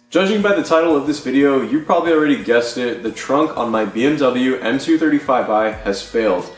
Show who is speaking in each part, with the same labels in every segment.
Speaker 1: Judging by the title of this video, you probably already guessed it, the trunk on my BMW M235i has failed.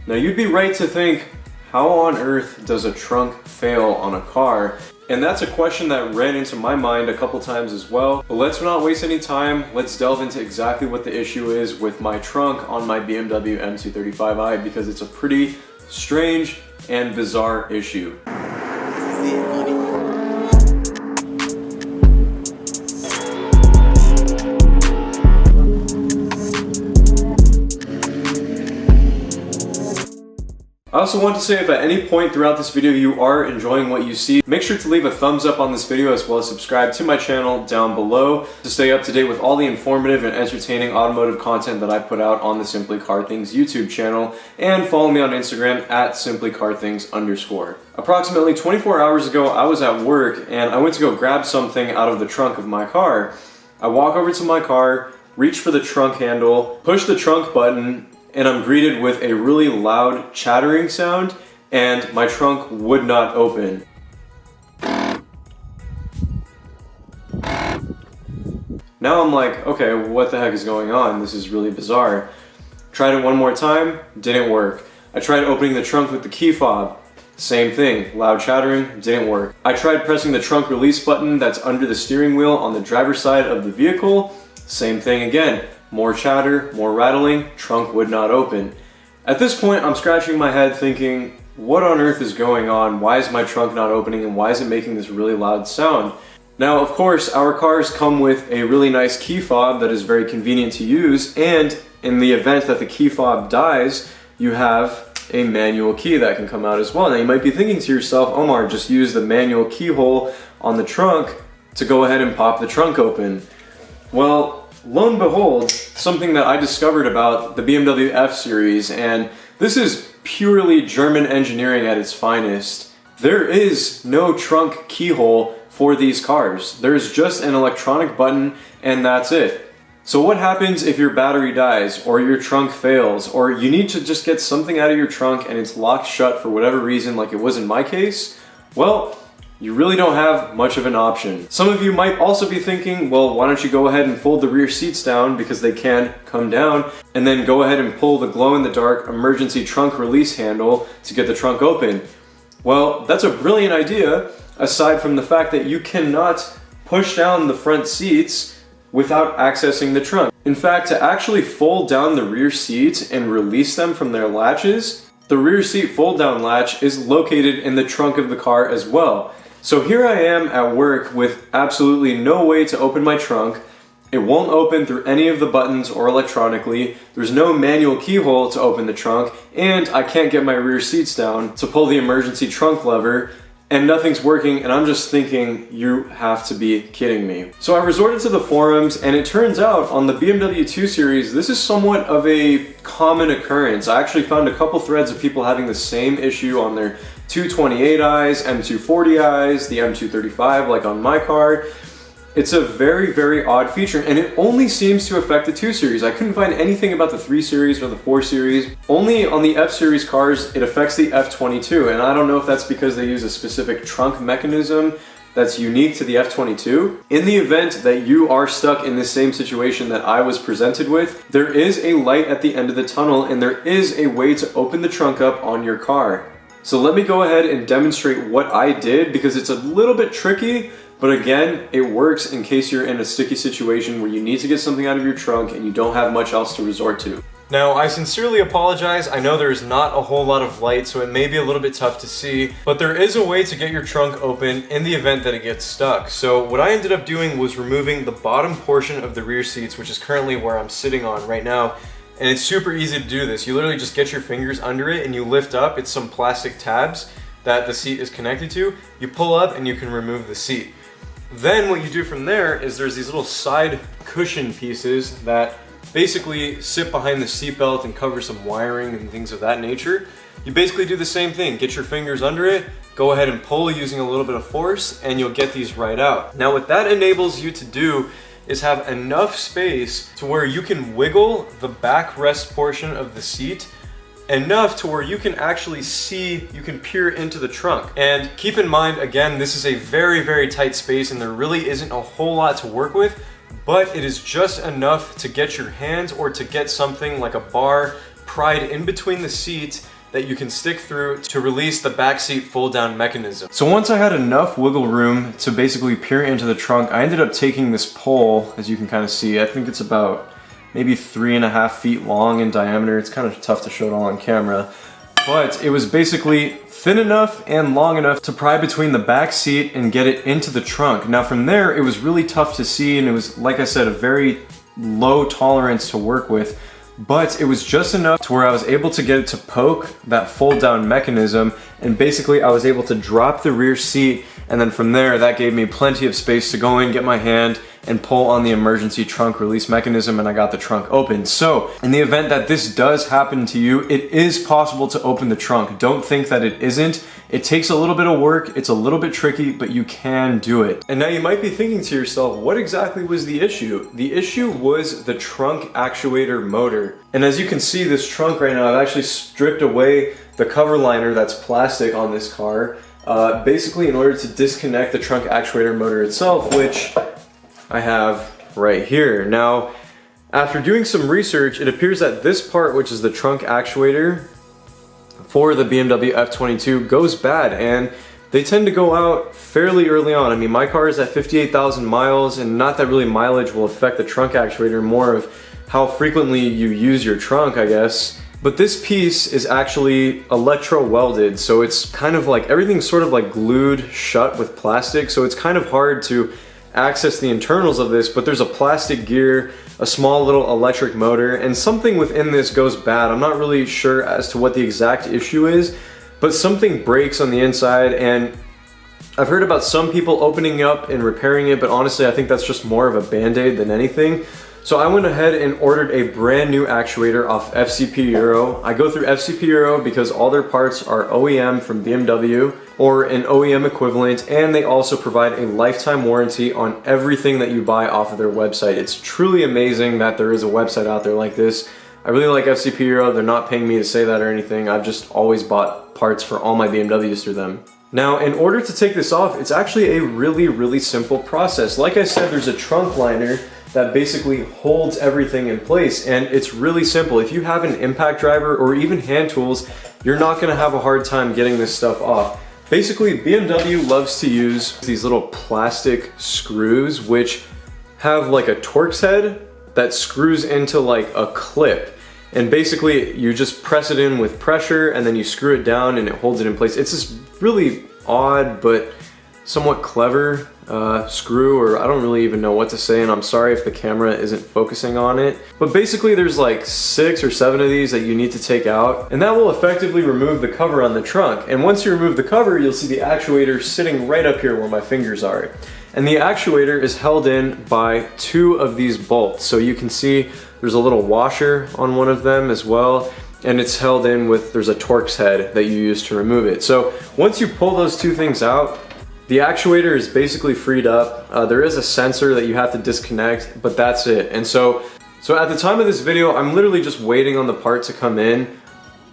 Speaker 1: Now you'd be right to think, how on earth does a trunk fail on a car? And that's a question that ran into my mind a couple times as well. But let's not waste any time, let's delve into exactly what the issue is with my trunk on my BMW M235i, because it's a pretty strange and bizarre issue. I also want to say, if at any point throughout this video you are enjoying what you see, make sure to leave a thumbs up on this video as well as subscribe to my channel down below to stay up to date with all the informative and entertaining automotive content that I put out on the Simply Car Things YouTube channel, and follow me on Instagram at simplycarthings_. Approximately 24 hours ago, I was at work and I went to go grab something out of the trunk of my car. I walk over to my car, reach for the trunk handle, push the trunk button, and I'm greeted with a really loud chattering sound, and my trunk would not open. Now I'm like, okay, what the heck is going on? This is really bizarre. Tried it one more time, didn't work. I tried opening the trunk with the key fob. Same thing, loud chattering, didn't work. I tried pressing the trunk release button that's under the steering wheel on the driver's side of the vehicle. Same thing again. More chatter, more rattling, trunk would not open. At this point, I'm scratching my head thinking, what on earth is going on? Why is my trunk not opening, and why is it making this really loud sound? Now, of course, our cars come with a really nice key fob that is very convenient to use, and in the event that the key fob dies, you have a manual key that can come out as well. Now, you might be thinking to yourself, Omar, just use the manual keyhole on the trunk to go ahead and pop the trunk open. Well, lo and behold, something that I discovered about the BMW F series, and this is purely German engineering at its finest. There is no trunk keyhole for these cars. There's just an electronic button and that's it. So what happens if your battery dies, or your trunk fails, or you need to just get something out of your trunk and it's locked shut for whatever reason, like it was in my case? Well, you really don't have much of an option. Some of you might also be thinking, well, why don't you go ahead and fold the rear seats down, because they can come down, and then go ahead and pull the glow-in-the-dark emergency trunk release handle to get the trunk open. Well, that's a brilliant idea, aside from the fact that you cannot push down the front seats without accessing the trunk. In fact, to actually fold down the rear seats and release them from their latches, the rear seat fold-down latch is located in the trunk of the car as well. So here I am at work with absolutely no way to open my trunk. It won't open through any of the buttons or electronically. There's no manual keyhole to open the trunk, and I can't get my rear seats down to pull the emergency trunk lever, and nothing's working, and I'm just thinking, you have to be kidding me. So I resorted to the forums, and it turns out on the BMW 2 Series, this is somewhat of a common occurrence. I actually found a couple threads of people having the same issue on their 228i's, M240i's, the M235, like on my car. It's a very, very odd feature, and it only seems to affect the 2 Series. I couldn't find anything about the 3 Series or the 4 Series. Only on the F Series cars, it affects the F22, and I don't know if that's because they use a specific trunk mechanism that's unique to the F22. In the event that you are stuck in the same situation that I was presented with, there is a light at the end of the tunnel, and there is a way to open the trunk up on your car. So let me go ahead and demonstrate what I did, because it's a little bit tricky, but again, it works in case you're in a sticky situation where you need to get something out of your trunk and you don't have much else to resort to. Now, I sincerely apologize. I know there's not a whole lot of light, so it may be a little bit tough to see, but there is a way to get your trunk open in the event that it gets stuck. So what I ended up doing was removing the bottom portion of the rear seats, which is currently where I'm sitting on right now. And it's super easy to do this. You literally just get your fingers under it and you lift up. It's some plastic tabs that the seat is connected to. You pull up and you can remove the seat. Then what you do from there is there's these little side cushion pieces that basically sit behind the seatbelt and cover some wiring and things of that nature. You basically do the same thing. Get your fingers under it, go ahead and pull using a little bit of force, and you'll get these right out. Now what that enables you to do is have enough space to where you can wiggle the backrest portion of the seat enough to where you can actually see, you can peer into the trunk. And keep in mind, again, this is a very, very tight space and there really isn't a whole lot to work with, but it is just enough to get your hands or to get something like a bar pried in between the seats that you can stick through to release the backseat fold down mechanism. So once I had enough wiggle room to basically peer into the trunk, I ended up taking this pole, as you can kind of see. I think it's about maybe 3.5 feet long in diameter. It's kind of tough to show it all on camera, but it was basically thin enough and long enough to pry between the back seat and get it into the trunk. Now from there, it was really tough to see, and it was, like I said, a very low tolerance to work with, but it was just enough to where I was able to get it to poke that fold down mechanism, and basically I was able to drop the rear seat, and then from there that gave me plenty of space to go in, get my hand, and pull on the emergency trunk release mechanism, and I got the trunk open. So in the event that this does happen to you, it is possible to open the trunk. Don't think that it isn't. It takes a little bit of work, it's a little bit tricky, but you can do it. And now you might be thinking to yourself, what exactly was the issue? The issue was the trunk actuator motor. And as you can see, this trunk right now, I've actually stripped away the cover liner that's plastic on this car, basically in order to disconnect the trunk actuator motor itself, which I have right here. Now, after doing some research, it appears that this part, which is the trunk actuator for the BMW F22, goes bad, and they tend to go out fairly early on. I mean, my car is at 58,000 miles, and not that really mileage will affect the trunk actuator, more of how frequently you use your trunk, I guess. But this piece is actually electro welded, so it's kind of like, everything's sort of like glued shut with plastic, so it's kind of hard to access the internals of this, but there's a plastic gear, a small little electric motor, and something within this goes bad. I'm not really sure as to what the exact issue is, but something breaks on the inside, and I've heard about some people opening up and repairing it, but honestly I think that's just more of a band-aid than anything. So I went ahead and ordered a brand new actuator off FCP Euro. I go through FCP Euro because all their parts are OEM from BMW or an OEM equivalent, and they also provide a lifetime warranty on everything that you buy off of their website. It's truly amazing that there is a website out there like this. I really like FCP Euro. They're not paying me to say that or anything. I've just always bought parts for all my BMWs through them. Now, in order to take this off, it's actually a really, really simple process. Like I said, there's a trunk liner that basically holds everything in place, and it's really simple. If you have an impact driver or even hand tools, you're not gonna have a hard time getting this stuff off. Basically, BMW loves to use these little plastic screws which have like a Torx head that screws into like a clip. And basically, you just press it in with pressure and then you screw it down and it holds it in place. It's this really odd but somewhat clever screw, or I don't really even know what to say, and I'm sorry if the camera isn't focusing on it. But basically there's like 6 or 7 of these that you need to take out, and that will effectively remove the cover on the trunk. And once you remove the cover, you'll see the actuator sitting right up here where my fingers are. And the actuator is held in by 2 of these bolts. So you can see there's a little washer on one of them as well, and it's held in with, there's a Torx head that you use to remove it. So once you pull those 2 things out, the actuator is basically freed up. There is a sensor that you have to disconnect, but that's it. And so at the time of this video, I'm literally just waiting on the part to come in.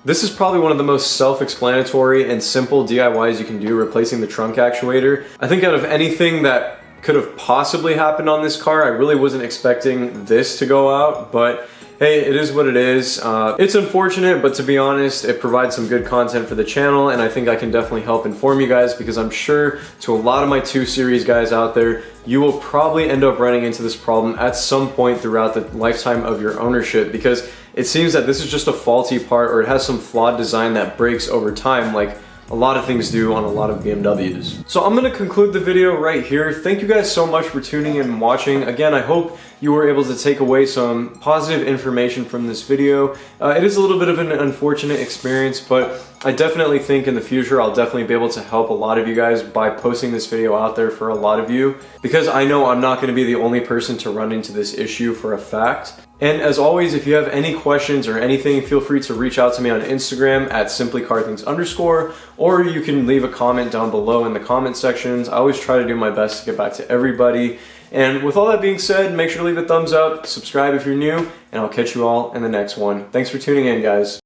Speaker 1: This is probably one of the most self-explanatory and simple DIYs you can do, replacing the trunk actuator. I think out of anything that could have possibly happened on this car, I really wasn't expecting this to go out, but hey, it is what it is. It's unfortunate, but to be honest, it provides some good content for the channel, and I think I can definitely help inform you guys, because I'm sure to a lot of my 2 Series guys out there, you will probably end up running into this problem at some point throughout the lifetime of your ownership, because it seems that this is just a faulty part, or it has some flawed design that breaks over time, like a lot of things do on a lot of BMWs. So I'm gonna conclude the video right here. Thank you guys so much for tuning in and watching. Again, I hope you were able to take away some positive information from this video. It is a little bit of an unfortunate experience, but I definitely think in the future I'll definitely be able to help a lot of you guys by posting this video out there for a lot of you, because I know I'm not going to be the only person to run into this issue for a fact. And as always, if you have any questions or anything, feel free to reach out to me on Instagram at simplycarthings_, or you can leave a comment down below in the comment sections. I always try to do my best to get back to everybody. And with all that being said, make sure to leave a thumbs up, subscribe if you're new, and I'll catch you all in the next one. Thanks for tuning in, guys.